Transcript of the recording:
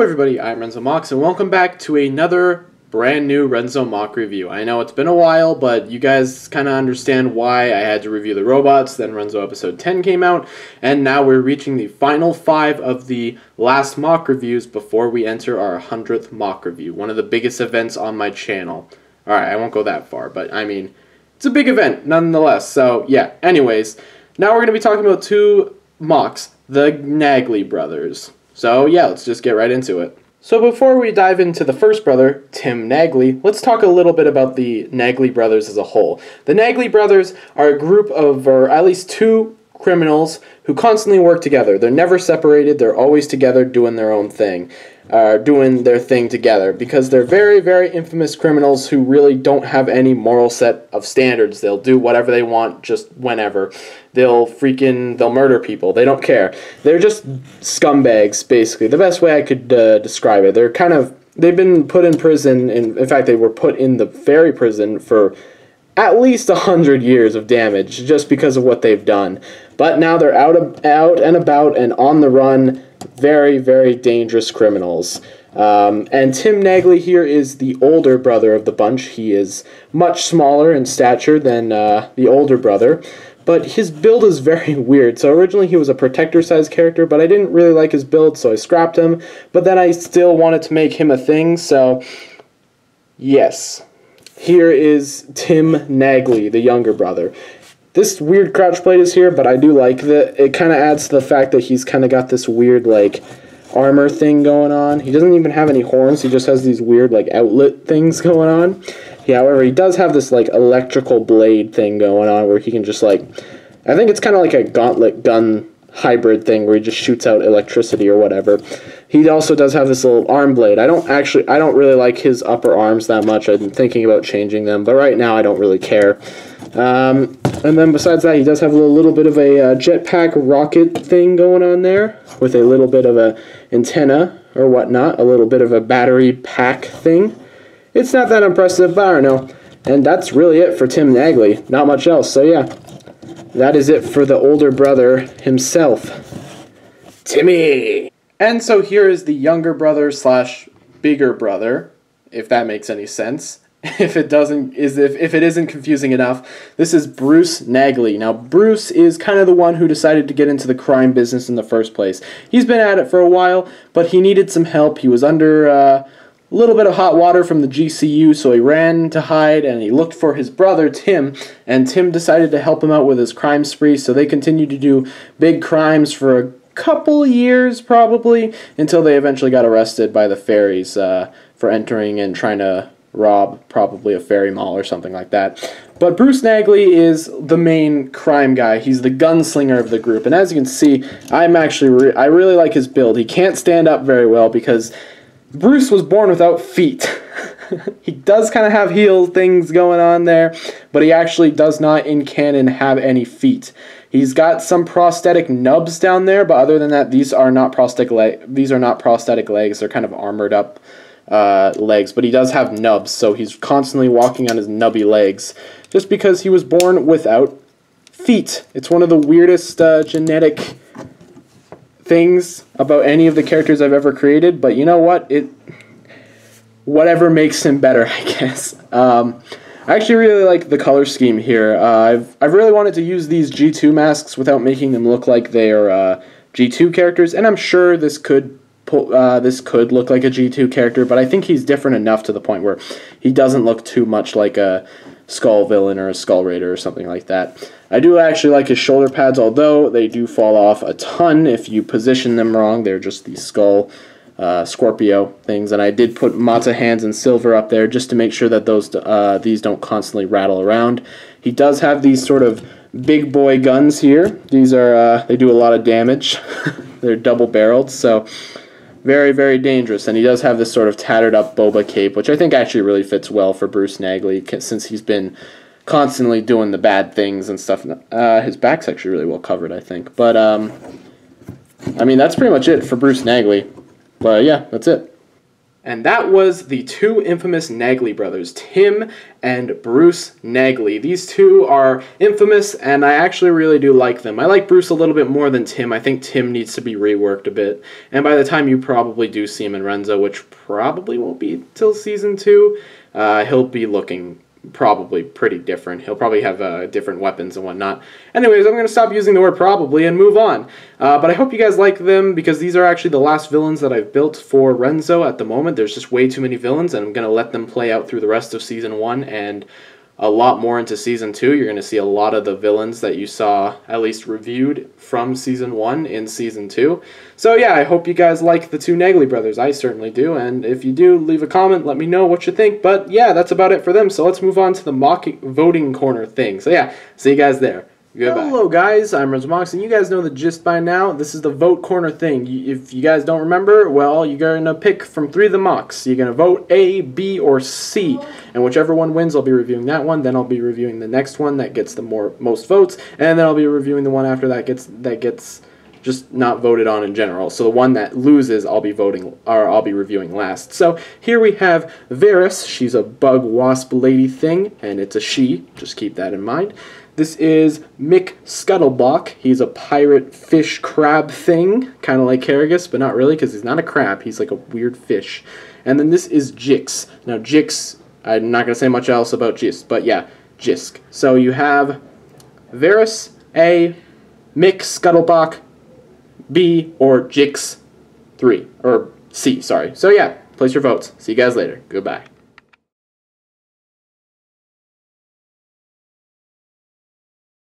everybody, I'm RENZO Mocs, and welcome back to another brand new RENZO mock review. I know it's been a while, but you guys kind of understand why I had to review the robots. Then RENZO episode 10 came out, and now we're reaching the final 5 of the last mock reviews before we enter our 100th mock review, one of the biggest events on my channel. Alright, I won't go that far, but I mean, it's a big event nonetheless. So yeah, anyways, now we're going to be talking about 2 mocks, the Gnagly Brothers. So yeah, let's just get right into it. So before we dive into the first brother, Tim Negley, let's talk a little bit about the Gnagly Brothers as a whole. The Gnagly Brothers are a group of, or at least 2 criminals who constantly work together. They're never separated, they're always together doing their own thing. Doing their thing together, because they're very, very infamous criminals who really don't have any moral set of standards. They'll do whatever they want just whenever. They'll murder people. They don't care. They're just scumbags, basically. The best way I could describe it. They've been put in prison, in fact they were put in the fairy prison for at least 100 years of damage just because of what they've done. But now they're out and about and on the run. Very, very dangerous criminals. And Tim Negley here is the older brother of the bunch. He is much smaller in stature than the older brother, but his build is very weird. So originally he was a protector-sized character, but I didn't really like his build, so I scrapped him. But then I still wanted to make him a thing, so yes. Here is Tim Negley, the younger brother. This weird crouch plate is here, but I do like that. It kind of adds to the fact that he's kind of got this weird, like, armor thing going on. He doesn't even have any horns. He just has these weird, like, outlet things going on. Yeah, however, he does have this, like, electrical blade thing going on where he can just, like, I think it's kind of like a gauntlet gun hybrid thing where he just shoots out electricity or whatever. He also does have this little arm blade. I don't really like his upper arms that much. I've been thinking about changing them, but right now I don't really care. And then besides that, he does have a little bit of a jetpack rocket thing going on there with a little bit of a antenna or whatnot, a little bit of a battery pack thing. It's not that impressive, but I don't know. And that's really it for Tim Negley. Not much else. So yeah, that is it for the older brother himself, Timmy. And so here is the younger brother slash bigger brother, if that makes any sense. If it isn't confusing enough, this is Bruce Gnagly. Now, Bruce is kind of the one who decided to get into the crime business in the first place. He's been at it for a while, but he needed some help. He was under a little bit of hot water from the GCU, so he ran to hide, and he looked for his brother, Tim, and Tim decided to help him out with his crime spree, so they continued to do big crimes for a couple years, probably, until they eventually got arrested by the fairies for entering and trying to rob probably a fairy mall or something like that. But Bruce Gnagly is the main crime guy. He's the gunslinger of the group, and as you can see, I really like his build. He can't stand up very well because Bruce was born without feet. He does kind of have heel things going on there, but he actually does not in canon have any feet. He's got some prosthetic nubs down there, but other than that, these are not prosthetic legs. They're kind of armored up legs, but he does have nubs, so he's constantly walking on his nubby legs just because he was born without feet. It's one of the weirdest genetic things about any of the characters I've ever created, but you know what? Whatever makes him better, I guess. I actually really like the color scheme here. I've really wanted to use these G2 masks without making them look like they are G2 characters, and I'm sure this could look like a G2 character, but I think he's different enough to the point where he doesn't look too much like a Skull villain or a Skull Raider or something like that. I do actually like his shoulder pads, although they do fall off a ton if you position them wrong. They're just these skull Scorpio things, and I did put Mata hands in silver up there just to make sure that these don't constantly rattle around. He does have these sort of big boy guns here. These are they do a lot of damage. They're double barreled, so very, very dangerous. And he does have this sort of tattered up boba cape, which I think actually really fits well for Bruce Gnagly, since he's been constantly doing the bad things and stuff. His back's actually really well covered, I think. But, I mean, that's pretty much it for Bruce Gnagly. But, yeah, that's it. And that was the two infamous Gnagly brothers, Tim and Bruce Gnagly. These two are infamous, and I actually really do like them. I like Bruce a little bit more than Tim. I think Tim needs to be reworked a bit. And by the time you probably do see him in RENZO, which probably won't be till Season 2, he'll be looking probably pretty different. He'll probably have different weapons and whatnot. Anyways, I'm going to stop using the word probably and move on. But I hope you guys like them, because these are actually the last villains that I've built for RENZO at the moment. There's just way too many villains, and I'm going to let them play out through the rest of Season 1 and a lot more into Season 2. You're going to see a lot of the villains that you saw at least reviewed from Season 1 in Season 2. So yeah, I hope you guys like the two Gnagly brothers. I certainly do, and if you do, leave a comment, let me know what you think. But yeah, that's about it for them, so let's move on to the mock voting corner thing. So yeah, see you guys there. Goodbye. Hello guys, I'm RENZO Mocs, and you guys know the gist by now. This is the vote corner thing. If you guys don't remember, well, you're going to pick from 3 of the Mocs. You're going to vote A, B, or C, and whichever one wins, I'll be reviewing that one. Then I'll be reviewing the next one that gets the most votes, and then I'll be reviewing the one after that gets just not voted on in general. So the one that loses, I'll be reviewing last. So here we have Veras. She's a bug wasp lady thing, and it's a she. Just keep that in mind. This is Mick Scuttlebach. He's a pirate fish crab thing, kind of like Karragus, but not really, because he's not a crab. He's like a weird fish. And then this is Jix. Now Jix, I'm not going to say much else about Jix, but yeah, Jisk. So you have Veras, A, Mick Scuttlebach, B, or Jix 3, or C, sorry. So yeah, place your votes. See you guys later. Goodbye.